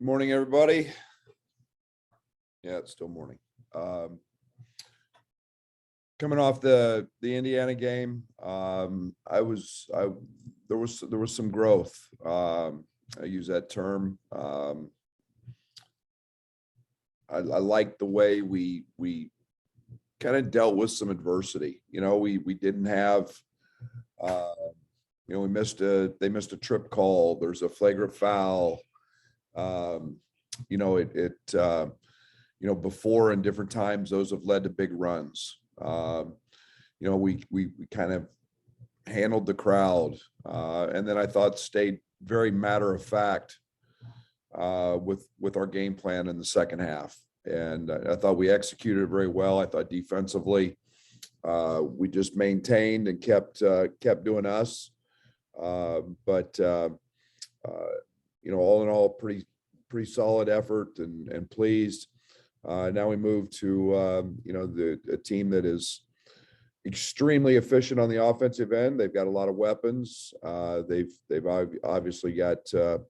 Good morning, everybody. Yeah, it's still morning. Coming off the Indiana game, there was some growth. I use that term. I like the way we kind of dealt with some adversity. We didn't have. They missed a trip call. There's a flagrant foul. Before in different times, those have led to big runs. We kind of handled the crowd, and then I thought stayed very matter of fact with our game plan in the second half. And I thought we executed very well. I thought defensively, we just maintained and kept doing us. But all in all, pretty solid effort and pleased. Now we move to a team that is extremely efficient on the offensive end. They've got a lot of weapons. They've obviously got the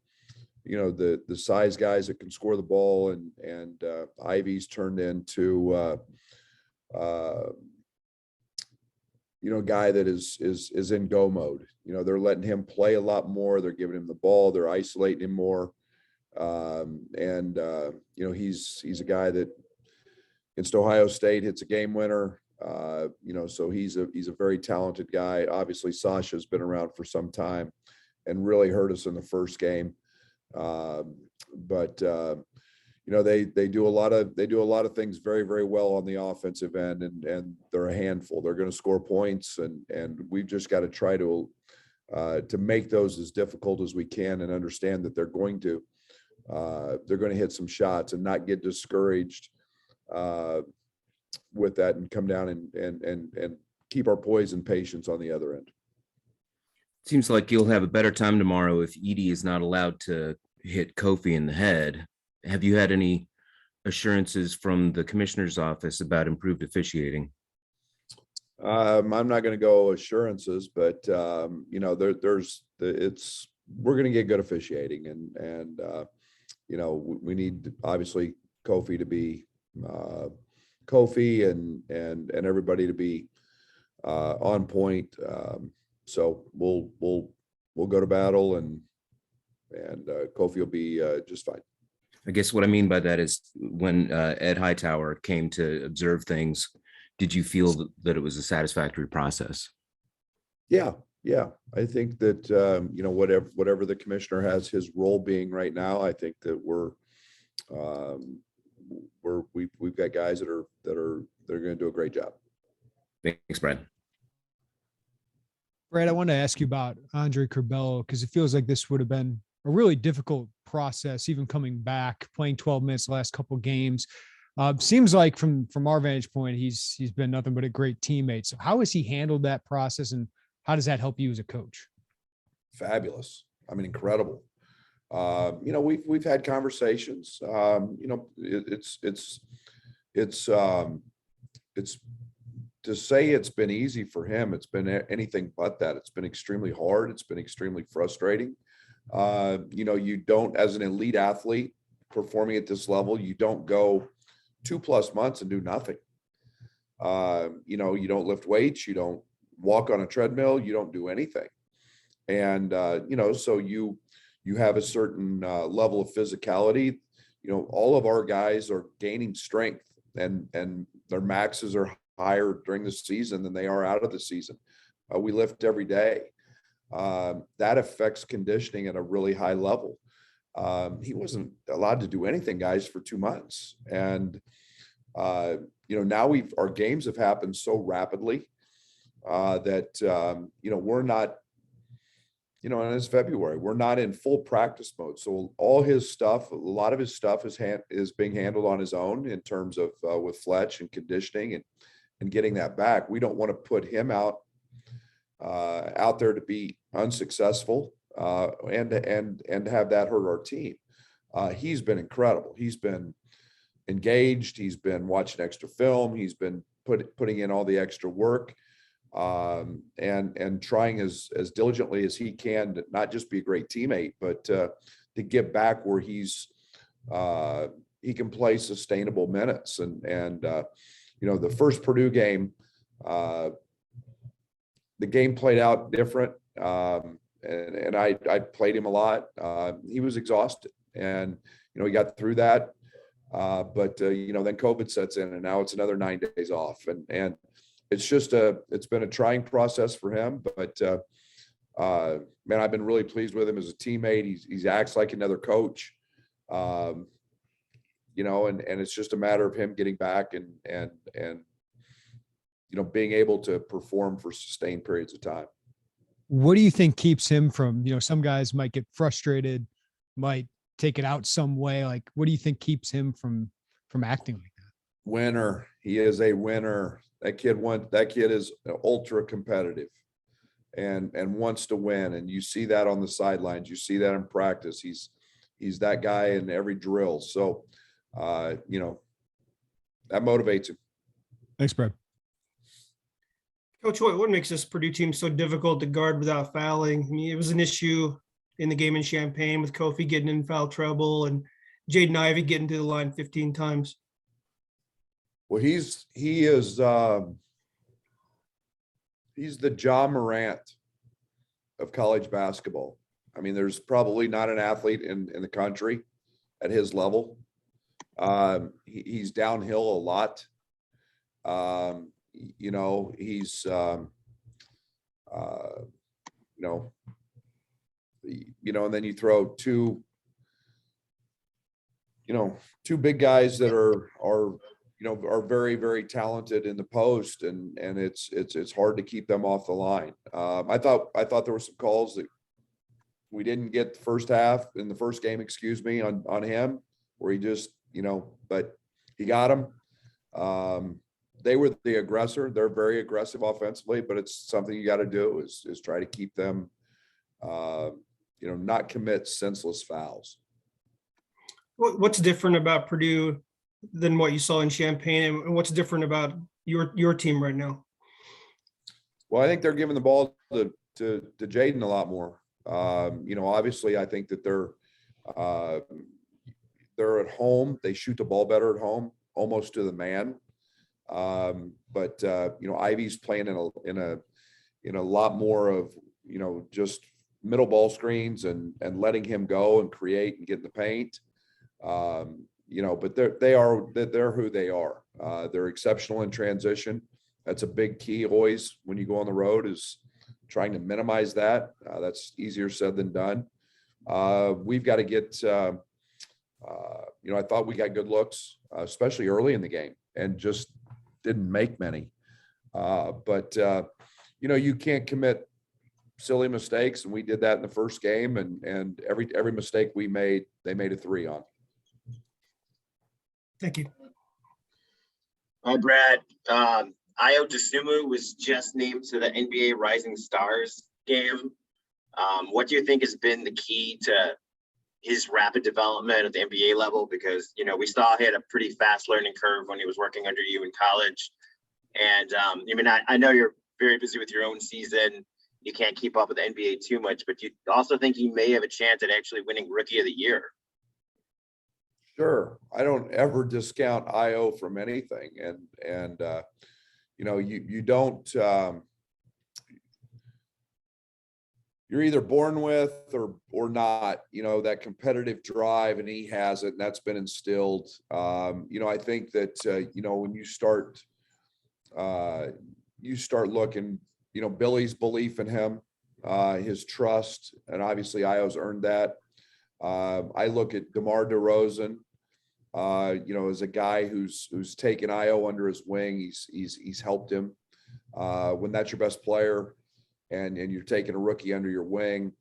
size guys that can score the ball, and Ivy's turned into a guy that is in go mode. They're letting him play a lot more. They're giving him the ball. They're isolating him more. He's a guy that against Ohio State hits a game winner. So he's a very talented guy. Obviously, Sasha's been around for some time and really hurt us in the first game. They do a lot of things very, very well on the offensive end, and they're a handful. They're going to score points, and we've just got to try to make those as difficult as we can, and understand that they're going to hit some shots and not get discouraged with that, and come down and keep our poise and patience on the other end. Seems like you'll have a better time tomorrow if Edey is not allowed to hit Kofi in the head. Have you had any assurances from the commissioner's office about improved officiating? I'm not going to go assurances, but we're going to get good officiating, and we need obviously Kofi to be Kofi, and everybody to be on point. So we'll go to battle, and Kofi will be just fine. I guess what I mean by that is when Ed Hightower came to observe things, did you feel that it was a satisfactory process? Yeah. I think that whatever the commissioner has his role being right now, I think that we've got guys that are going to do a great job. Thanks, Brad. Brad, I wanted to ask you about Andre Curbelo, because it feels like this would have been a really difficult process, even coming back, playing 12 minutes the last couple of games. Seems like from our vantage point, he's been nothing but a great teammate. So how has he handled that process, and how does that help you as a coach? Fabulous. I mean, incredible. We've had conversations. It's to say it's been easy for him. It's been anything but that. It's been extremely hard. It's been extremely frustrating. You don't, as an elite athlete performing at this level, you don't go 2+ months and do nothing. You don't lift weights, you don't walk on a treadmill, you don't do anything. And, so you have a certain level of physicality. All of our guys are gaining strength, and their maxes are higher during the season than they are out of the season. We lift every day. That affects conditioning at a really high level. He wasn't allowed to do anything, guys, for 2 months. And, now our games have happened so rapidly that, we're not, and it's February, we're not in full practice mode. So all his stuff, a lot of his stuff is being handled on his own in terms of with Fletch and conditioning and getting that back. We don't want to put him out there to be unsuccessful and have that hurt our team. He's been incredible. He's been engaged. He's been watching extra film. He's been putting in all the extra work, and trying as diligently as he can to not just be a great teammate, but to get back where he's he can play sustainable minutes. And the first Purdue game, the game played out different. And I played him a lot. He was exhausted, and he got through that. But then COVID sets in, and now it's another 9 days off, and it's been a trying process for him. But man, I've been really pleased with him as a teammate. He acts like another coach. And it's just a matter of him getting back and being able to perform for sustained periods of time. What do you think keeps him from, some guys might get frustrated, might take it out some way. Like, what do you think keeps him from acting like that? Winner. He is a winner. That kid is ultra competitive and wants to win. And you see that on the sidelines. You see that in practice. He's that guy in every drill. So, that motivates him. Thanks, Brad. Coach, what makes this Purdue team so difficult to guard without fouling? I mean, it was an issue in the game in Champaign with Kofi getting in foul trouble and Jaden Ivey getting to the line 15 times. Well, he's the Ja Morant of college basketball. I mean, there's probably not an athlete in the country at his level. He's downhill a lot. He's and then you throw two big guys that are very, very talented in the post, and it's hard to keep them off the line. I thought there were some calls that we didn't get the first half in the first game, on him, where he just, but he got him. They were the aggressor. They're very aggressive offensively, but it's something you got to do is try to keep them, not commit senseless fouls. What's different about Purdue than what you saw in Champaign, and what's different about your team right now? Well, I think they're giving the ball to Jaden a lot more. Obviously, I think that they're at home. They shoot the ball better at home, almost to the man. But Ivey's playing in a lot more of just middle ball screens and letting him go and create and get in the paint. But they're who they are. They're exceptional in transition. That's a big key always when you go on the road, is trying to minimize that. That's easier said than done. We've got to get. I thought we got good looks, especially early in the game, and just didn't make many. But you can't commit silly mistakes, and we did that in the first game. And every mistake we made, they made a 3 on. Thank you. Hi, Brad. Ayo Dosunmu was just named to the NBA Rising Stars game. What do you think has been the key to his rapid development at the NBA level? Because, we saw he had a pretty fast learning curve when he was working under you in college. And I know you're very busy with your own season. You can't keep up with the NBA too much, but you also think he may have a chance at actually winning Rookie of the Year. Sure. I don't ever discount Ayo from anything. And you don't, you're either born with or not, that competitive drive, and he has it, and that's been instilled. I think that, when you start looking, Billy's belief in him, his trust, and obviously Ayo's earned that. I look at DeMar DeRozan, as a guy who's taken Ayo under his wing. He's helped him. When that's your best player and you're taking a rookie under your wing,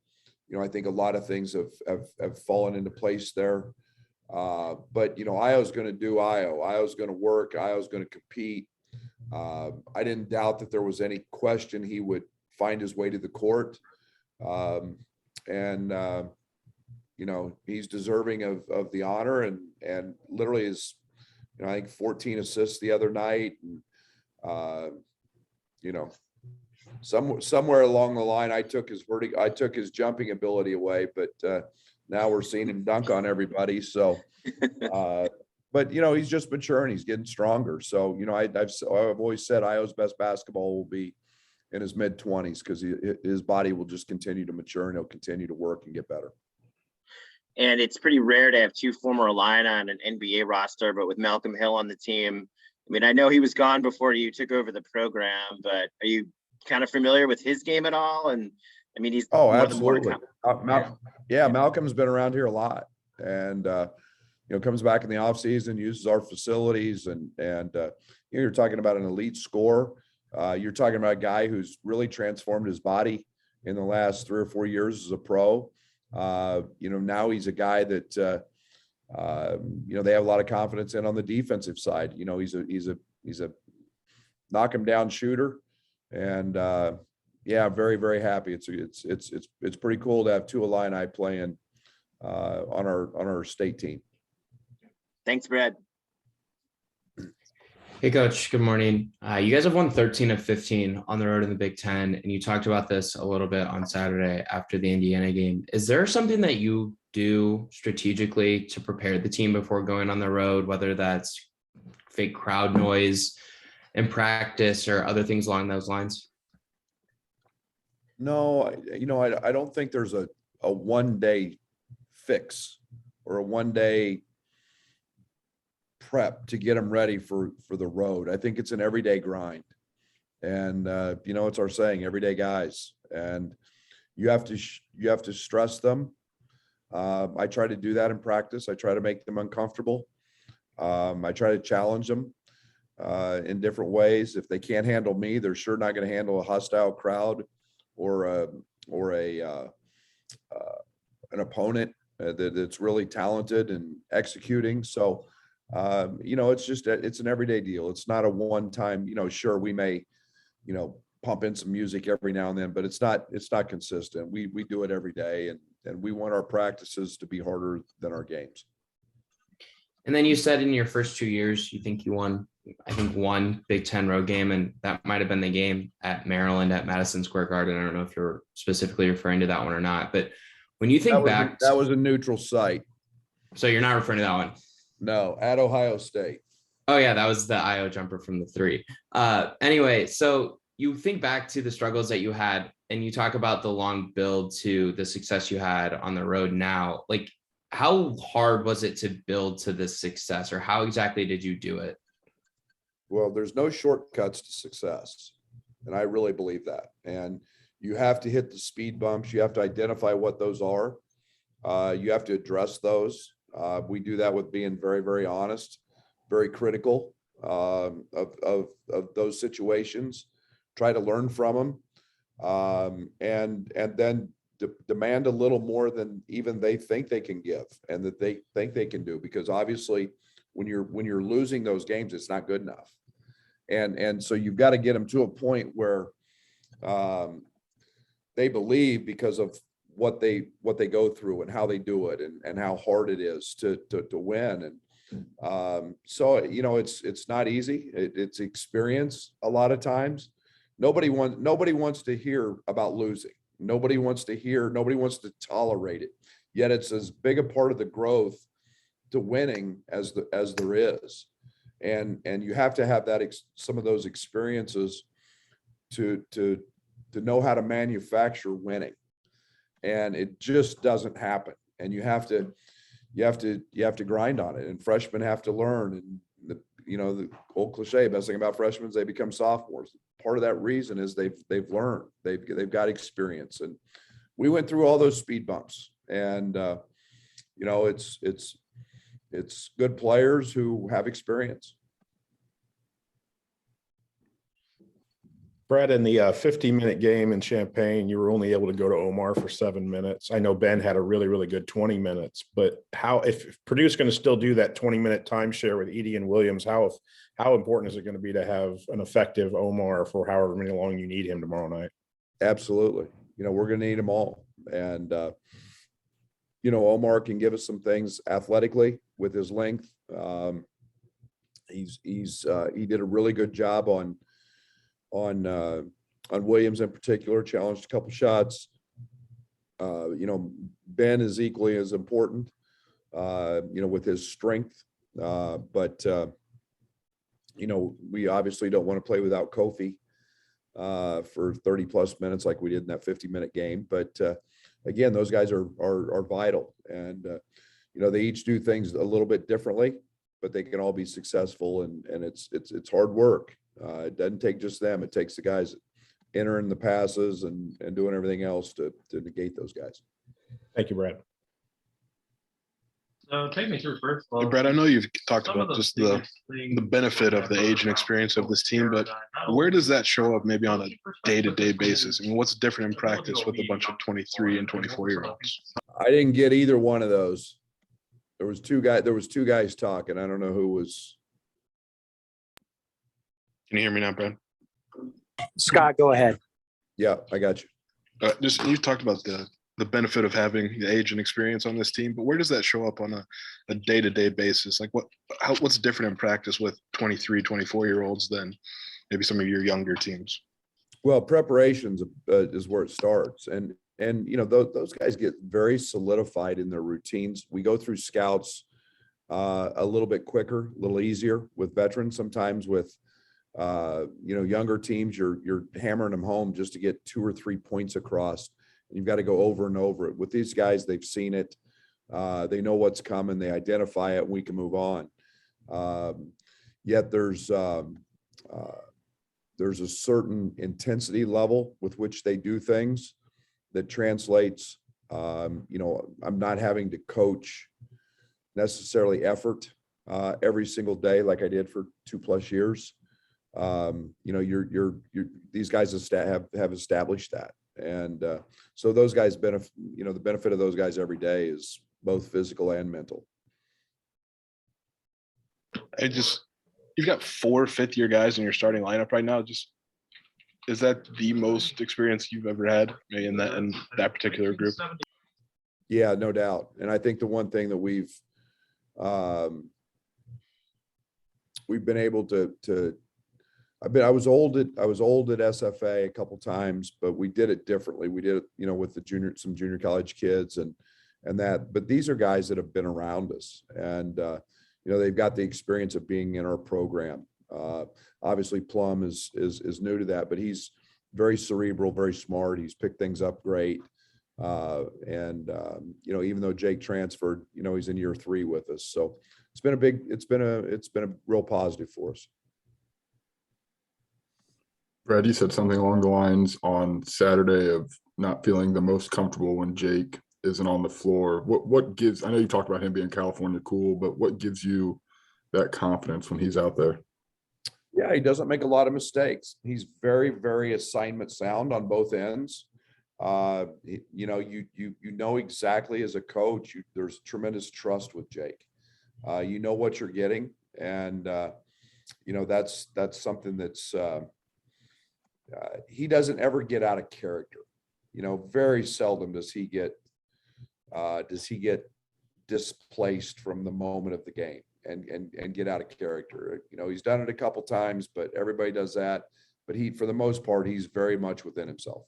I think a lot of things have fallen into place there. But Ayo's going to do Ayo. Ayo's going to work. Ayo's going to compete. I didn't doubt that there was any question he would find his way to the court. He's deserving of the honor, and literally is, I think 14 assists the other night. And, somewhere along the line, I took his jumping ability away, but now we're seeing him dunk on everybody. So, but he's just maturing. He's getting stronger. So, I've always said Io's best basketball will be in his mid-20s because his body will just continue to mature and he'll continue to work and get better. And it's pretty rare to have two former Illini on an NBA roster, but with Malcolm Hill on the team, I mean, I know he was gone before you took over the program, but are you kind of familiar with his game at all? And I mean, he's absolutely. Malcolm's been around here a lot, and comes back in the off season, uses our facilities, and you're talking about an elite scorer. You're talking about a guy who's really transformed his body in the last 3 or 4 years as a pro. Now he's a guy that they have a lot of confidence in on the defensive side. He's a knock him down shooter, and very, very happy. It's pretty cool to have two Illini playing on our state team. Thanks, Brad. Hey, Coach. Good morning. You guys have won 13 of 15 on the road in the Big Ten, and you talked about this a little bit on Saturday after the Indiana game. Is there something that you do strategically to prepare the team before going on the road, whether that's fake crowd noise in practice or other things along those lines? No, I don't think there's a one-day fix or a one-day prep to get them ready for the road. I think it's an everyday grind, and it's our saying, everyday guys, and you have to stress them. I try to do that in practice. I try to make them uncomfortable. I try to challenge them in different ways. If they can't handle me, they're sure not going to handle a hostile crowd or an opponent that's really talented and executing. So it's an everyday deal. It's not a one-time, sure, we may, pump in some music every now and then, but it's not consistent. We do it every day, and we want our practices to be harder than our games. And then you said in your first 2 years, you think you won, I think, one Big Ten road game, and that might've been the game at Maryland at Madison Square Garden. I don't know if you're specifically referring to that one or not, but when you think back, that was a neutral site. So you're not referring to that one? No, at Ohio State. Oh yeah, that was the IO jumper from the 3. Anyway, so you think back to the struggles that you had, and you talk about the long build to the success you had on the road now. Like, how hard was it to build to this success, or how exactly did you do it? Well, there's no shortcuts to success, and I really believe that. And you have to hit the speed bumps. You have to identify what those are. You have to address those. We do that with being very, very honest, very critical of those situations, try to learn from them, and then demand a little more than even they think they can give and that they think they can do, because obviously when you're losing those games, it's not good enough. And so you've got to get them to a point where they believe, because of what they go through and how they do it and how hard it is to win. And so it's not easy. It's experience a lot of times. Nobody wants to hear about losing. Nobody wants to tolerate it. Yet it's as big a part of the growth to winning as there is. And you have to have some of those experiences to know how to manufacture winning. And it just doesn't happen. And you have to grind on it. And freshmen have to learn. And the old cliche, best thing about freshmen is they become sophomores. Part of that reason is they've learned, they've got experience. And we went through all those speed bumps. And it's good players who have experience. Brad, in the 50-minute game in Champaign, you were only able to go to Omar for 7 minutes. I know Ben had a really, really good 20 minutes, but if Purdue's going to still do that 20-minute timeshare with Edie and Williams, how important is it going to be to have an effective Omar for however many long you need him tomorrow night? Absolutely. We're going to need them all. And, Omar can give us some things athletically with his length. He did a really good job on on Williams in particular, challenged a couple shots. Ben is equally as important, with his strength. But we obviously don't want to play without Kofi for 30 plus minutes like we did in that 50-minute game. But again, those guys are vital, and they each do things a little bit differently, but they can all be successful, and it's hard work. It doesn't take just them. It takes the guys entering the passes and doing everything else to negate those guys. Thank you, Brad. So take me through first. Hey, Brad, I know you've talked about just the benefit of the age and experience of this team, but where does that show up maybe on a day-to-day basis? I mean, what's different in practice with a bunch of 23 and 24-year-olds? I didn't get either one of those. There was two guys talking. I don't know who was. Can you hear me now, Brad? Scott, go ahead. Yeah, I got you. Just you talked about the benefit of having the age and experience on this team, but where does that show up on a day-to-day basis? Like what's different in practice with 23, 24-year-olds than maybe some of your younger teams? Well, preparations is where it starts. And those guys get very solidified in their routines. We go through scouts a little bit quicker, a little easier with veterans. Sometimes with younger teams, you're hammering them home just to get 2 or 3 points across. And you've got to go over and over it. With these guys, they've seen it. They know what's coming. They identify it. And we can move on. Yet there's a certain intensity level with which they do things that translates. I'm not having to coach necessarily effort every single day like I did for 2+ years. These guys have established that. And so those guys benefit, the benefit of those guys every day is both physical and mental. You've got 4 fifth-year guys in your starting lineup right now. Is that the most experience you've ever had in that particular group? Yeah, no doubt. And I think the one thing that we've been able to I was old at SFA a couple times, but we did it differently. We did it, with some junior college kids and that. But these are guys that have been around us, and they've got the experience of being in our program. Obviously, Plum is new to that, but he's very cerebral, very smart. He's picked things up great, and even though Jake transferred, he's in year 3 with us. So it's been a real positive for us. Brad, you said something along the lines on Saturday of not feeling the most comfortable when Jake isn't on the floor. What gives, I know you talked about him being California cool, but what gives you that confidence when he's out there? Yeah, he doesn't make a lot of mistakes. He's very, very assignment sound on both ends. You know exactly as a coach, there's tremendous trust with Jake. You know what you're getting, and that's something that's he doesn't ever get out of character. Very seldom does he get displaced from the moment of the game and get out of character. He's done it a couple times, but everybody does that. But for the most part, he's very much within himself.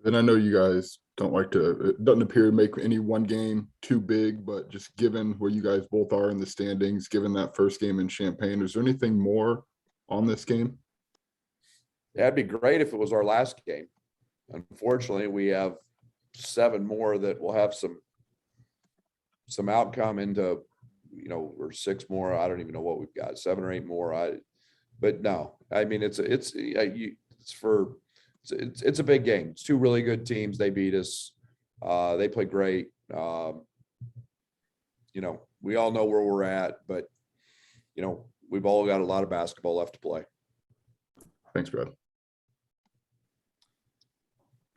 And I know you guys don't like to, it doesn't appear to make any one game too big, but just given where you guys both are in the standings, given that first game in Champaign, is there anything more on this game? That'd be great if it was our last game. Unfortunately, we have 7 more that will have some outcome into, or 6 more. I don't even know what we've got, 7 or 8 more. But no, I mean, it's a big game. It's 2 really good teams. They beat us. They play great. We all know where we're at, but we've all got a lot of basketball left to play. Thanks, Brad.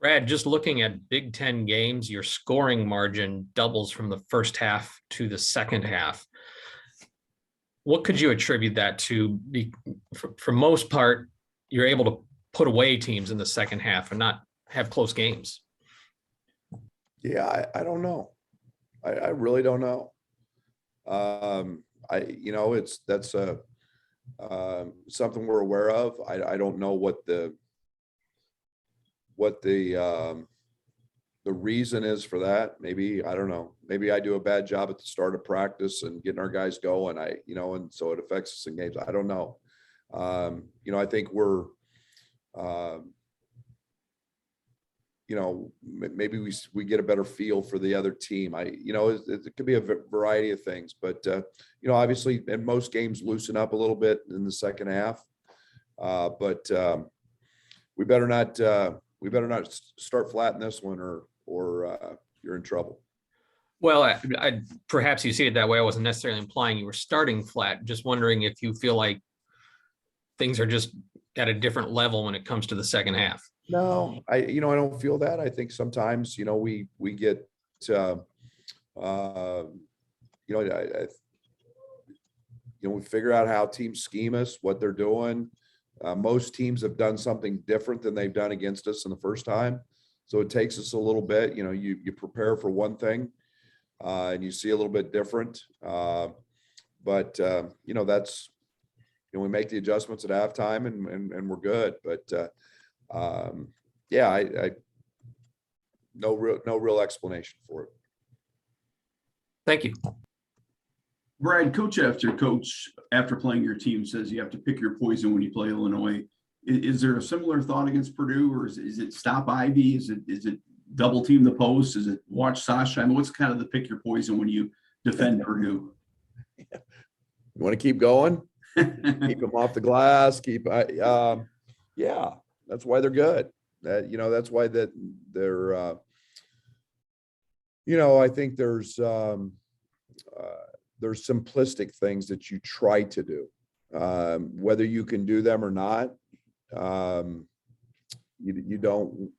Brad, just looking at Big Ten games, your scoring margin doubles from the first half to the second half. What could you attribute that to? For most part, you're able to put away teams in the second half and not have close games. Yeah, I don't know. I really don't know. That's something we're aware of. I don't know what the what the reason is for that. Maybe, I don't know, maybe I do a bad job at the start of practice and getting our guys going. And so it affects us in games. I don't know. I think we're, maybe we get a better feel for the other team. It could be a variety of things, but obviously in most games loosen up a little bit in the second half. But we better not start flat in this one or you're in trouble. Well, I perhaps you see it that way. I wasn't necessarily implying you were starting flat. Just wondering if you feel like things are just at a different level when it comes to the second half. No, I don't feel that. I think sometimes, we get, we figure out how teams scheme us, what they're doing. Most teams have done something different than they've done against us in the first time. So it takes us a little bit, you prepare for one thing and you see a little bit different. But that's, we make the adjustments at halftime and we're good. But I no real explanation for it. Thank you. Brad, coach after playing your team says you have to pick your poison when you play Illinois. Is there a similar thought against Purdue, or is it stop Ivy? Is it double team the post? Is it watch Sasha? I mean, what's kind of the pick your poison when you defend Purdue? You want to keep going? Keep them off the glass. That's why they're good. That's why that they're, I think there's simplistic things that you try to do, whether you can do them or not. You don't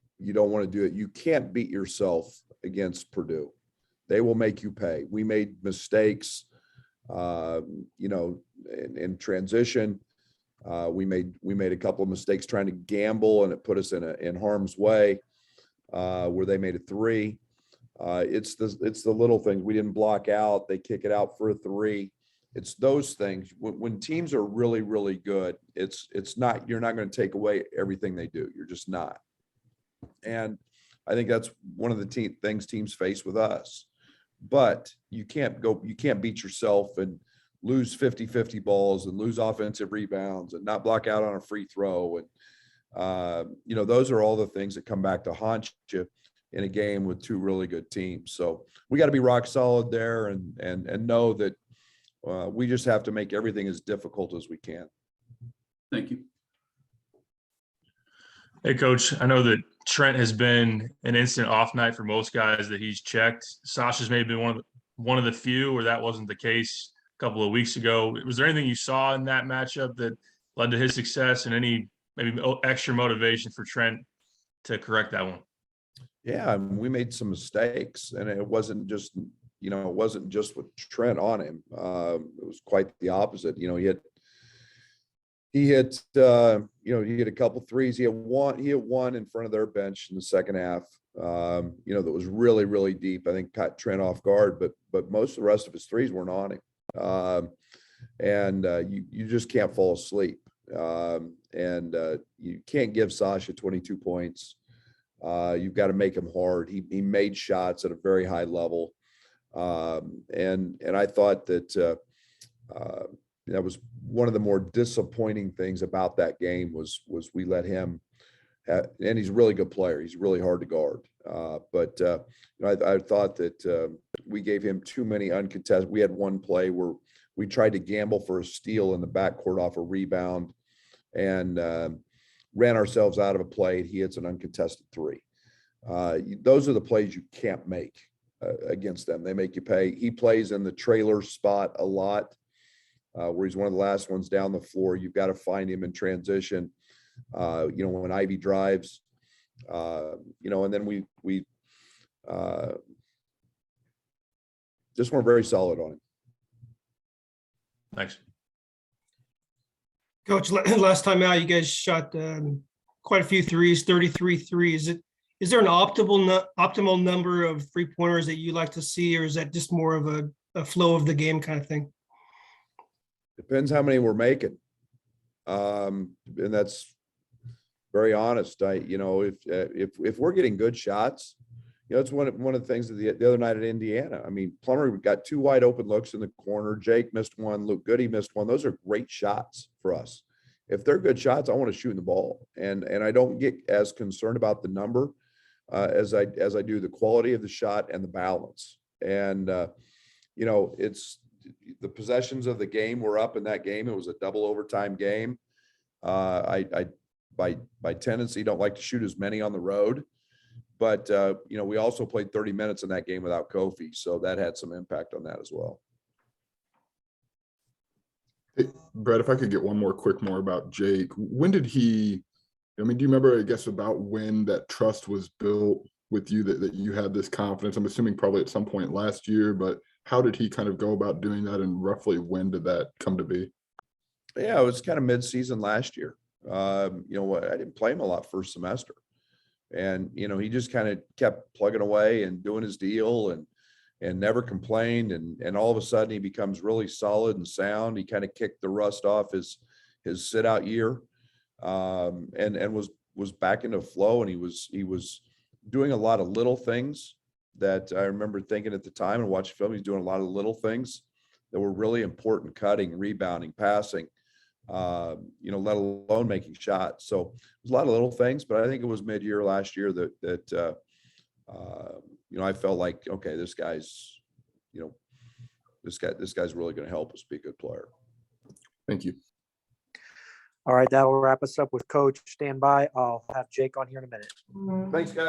want to do it. You can't beat yourself against Purdue. They will make you pay. We made mistakes, in transition. We made a couple of mistakes trying to gamble, and it put us in harm's way, where they made a three. It's the little things. We didn't block out. They kick it out for a three. It's those things. When teams are really, really good, it's not, you're not going to take away everything they do. You're just not. And I think that's one of the things teams face with us. But you can't beat yourself and lose 50-50 balls and lose offensive rebounds and not block out on a free throw. And, those are all the things that come back to haunt you in a game with two really good teams. So we got to be rock solid there and know that we just have to make everything as difficult as we can. Thank you. Hey, Coach, I know that Trent has been an instant off night for most guys that he's checked. Sasha's maybe been one of the few where that wasn't the case a couple of weeks ago. Was there anything you saw in that matchup that led to his success, and any maybe extra motivation for Trent to correct that one? Yeah, we made some mistakes, and it wasn't just, with Trent on him. It was quite the opposite. He hit a couple threes. He hit one in front of their bench in the second half, that was really, really deep. I think caught Trent off guard, but most of the rest of his threes weren't on him. You just can't fall asleep. You can't give Sasha 22 points. You've got to make him hard. He made shots at a very high level. And I thought that that was one of the more disappointing things about that game was we let him and he's a really good player. He's really hard to guard. I thought that we gave him too many uncontested. We had one play where we tried to gamble for a steal in the backcourt off a rebound and ran ourselves out of a play. He hits an uncontested three. Those are the plays you can't make against them. They make you pay. He plays in the trailer spot a lot, where he's one of the last ones down the floor. You've got to find him in transition. When Ivy drives, and then we just weren't very solid on him. Thanks. Coach, last time out, you guys shot quite a few threes, 33 threes. Is there an optimal number of 3-pointers that you like to see, or is that just more of a flow of the game kind of thing? Depends how many we're making. And that's, very honest. If we're getting good shots, it's one of the things that the other night at Indiana. I mean, Plummer got 2 wide open looks in the corner. Jake missed one. Luke Goody missed one. Those are great shots for us. If they're good shots, I want to shoot the ball, and I don't get as concerned about the number as I do the quality of the shot and the balance. And it's the possessions of the game were up in that game. It was a double overtime game. I by tendency don't like to shoot as many on the road. But, we also played 30 minutes in that game without Kofi. So that had some impact on that as well. Hey, Brad, if I could get one more about Jake. When did do you remember, I guess, about when that trust was built with you that you had this confidence? I'm assuming probably at some point last year, but how did he kind of go about doing that, and roughly when did that come to be? Yeah, it was kind of mid-season last year. I didn't play him a lot first semester. And, he just kind of kept plugging away and doing his deal and never complained. And all of a sudden he becomes really solid and sound. He kind of kicked the rust off his sit out year, and was back into flow. And he was doing a lot of little things that I remember thinking at the time and watching film. He's doing a lot of little things that were really important: cutting, rebounding, passing, let alone making shots. So it was a lot of little things, but I think it was mid-year last year that I felt like, okay, this guy's really going to help us be a good player. Thank you. All right, that'll wrap us up with Coach. Stand by. I'll have Jake on here in a minute. Thanks, guys.